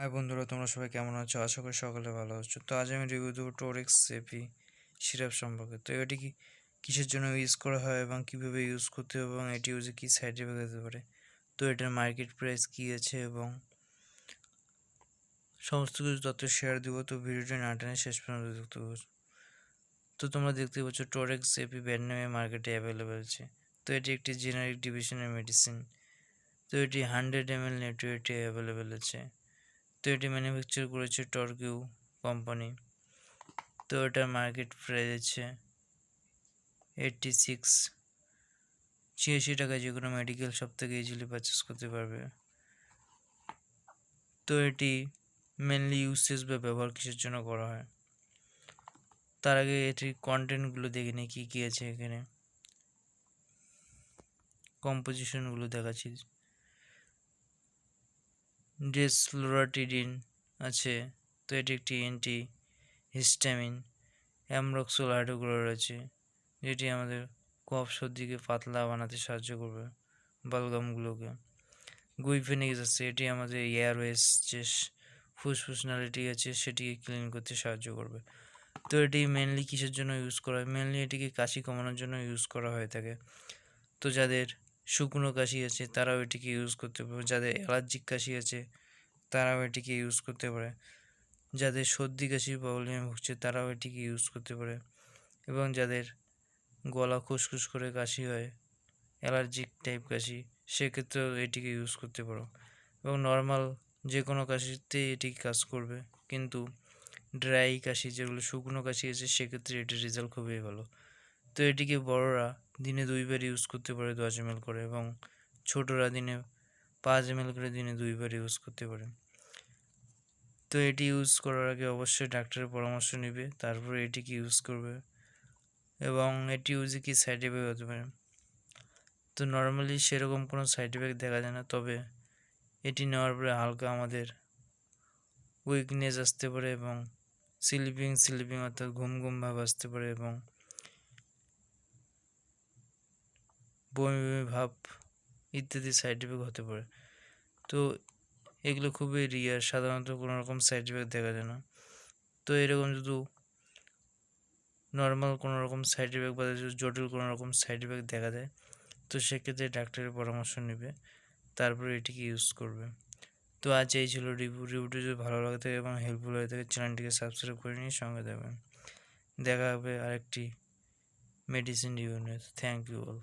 High বন্ধুরা, তোমরা সবাই কেমন আছো? আশা করি সকলে ভালো আছো। তো আজ আমি রিভিউ দেবো টোরেক্স এপি সিরাপ সম্পর্কে। তো এটি কিসের জন্য ইউজ করা হয় এবং কীভাবে ইউজ করতে হবে এবং এটি ইউজে কী সাইড এফেক্ট হতে পারে, তো এটার মার্কেট প্রাইস কী আছে এবং সমস্ত কিছু তথ্য শেয়ার দেবো। তো ভিডিওটি না টেনে শেষ পর্যন্ত দেখতে পাচ্ছ। তো তোমরা দেখতে পাচ্ছ টোরেক্স এপি ব্র্যান্ড নেমে মার্কেটে অ্যাভেলেবেল আছে। তো এটি একটি জেনারিক ডিভিশনের মেডিসিন। তো এটি 100 ml নেট ওয়েটে অ্যাভেলেবেল আছে। তো এটি ম্যানুফ্যাকচার করেছে টর্কিউ কোম্পানি। তো এটার মার্কেট প্রাইস আছে 86 টাকা। যে কোনো মেডিকেল শপ থেকে ইজিলি পারচেস করতে পারবে। তো এটি মেনলি ইউসেজ বা ব্যবহার কিসের জন্য করা হয়, তার আগে এটির কন্টেন্টগুলো দেখে নিই কী কী আছে। এখানে কম্পোজিশনগুলো দেখাচ্ছি। ডেসলোরাটিডিন আছে। তো এটি একটি অ্যান্টি হিস্টামিন। অ্যামরক্সোল হাইড্রোক্লোরাইড আছে, যেটি আমাদের কফ সর্দিকে পাতলা বানাতে সাহায্য করবে, বালগামগুলোকে। গুইফেনিক্স আছে, এটি আমাদের এয়ারওয়েজ যে ফুসফুস নালীটি আছে সেটিকে ক্লিন করতে সাহায্য করবে। তো এটি মেনলি কিসের জন্য ইউজ করা হয়? মেনলি এটিকে কাশি কমানোর জন্য ইউজ করা হয়ে থাকে। তো যাদের শুকনো কাশি আছে তারাও এটিকে ইউজ করতে পারে, যাদের অ্যালার্জিক কাশি আছে তারাও এটিকে ইউজ করতে পারে, যাদের সর্দি কাশির প্রবলেমে ভুগছে তারাও এটিকে ইউজ করতে পারে, এবং যাদের গলা খুসখুস করে কাশি হয়, অ্যালার্জিক টাইপ কাশি, সেক্ষেত্রেও এটিকে ইউজ করতে পারো। এবং নর্মাল যে কোনো কাশিতে এটি কাজ করবে, কিন্তু ড্রাই কাশি, যেগুলো শুকনো কাশি আছে, সেক্ষেত্রে এটির রেজাল্ট খুবই ভালো। তো এটিকে বড়রা দিনে 2 বার ইউজ করতে পারে 10 ml করে, এবং ছোটরা দিনে 5 ml করে দিনে 2 বার ইউজ করতে পারে। তো এটি ইউজ করার আগে অবশ্যই ডাক্তারের পরামর্শ নেবে, তারপরে এটিকে ইউজ করবে। এবং এটি ইউজে কি সাইড এফেক্ট হতে পারে? তো নর্মালি সেরকম কোনো সাইড এফেক্ট দেখা যায় না, তবে এটি নেওয়ার পরে হালকা আমাদের উইকনেস আসতে পারে এবং স্লিপিং অর্থাৎ ঘুম ঘুম ভাব আসতে পারে এবং বমি বমি ভাব ইত্যাদি সাইড এফেক্ট হতে পারে। তো এগুলো খুবই রিয়ার, সাধারণত কোনো রকম সাইড এফেক্ট দেখা যায় না। তো এরকম যদি নর্মাল কোনো রকম সাইড এফেক্ট বা জটিল কোনো রকম সাইড এফেক্ট দেখা দেয়, তো সেক্ষেত্রে ডাক্তারের পরামর্শ নেবে, তারপরে এটিকে ইউজ করবে। তো আজ এই ছিল রিভিউটি যদি ভালো লাগে থাকে এবং হেল্পফুল হয়ে থাকে, চ্যানেলটিকে সাবস্ক্রাইব করে নিয়ে সঙ্গে দেবেন। দেখা হবে আরেকটি মেডিসিন রিভিউ নিয়ে। Thank you all.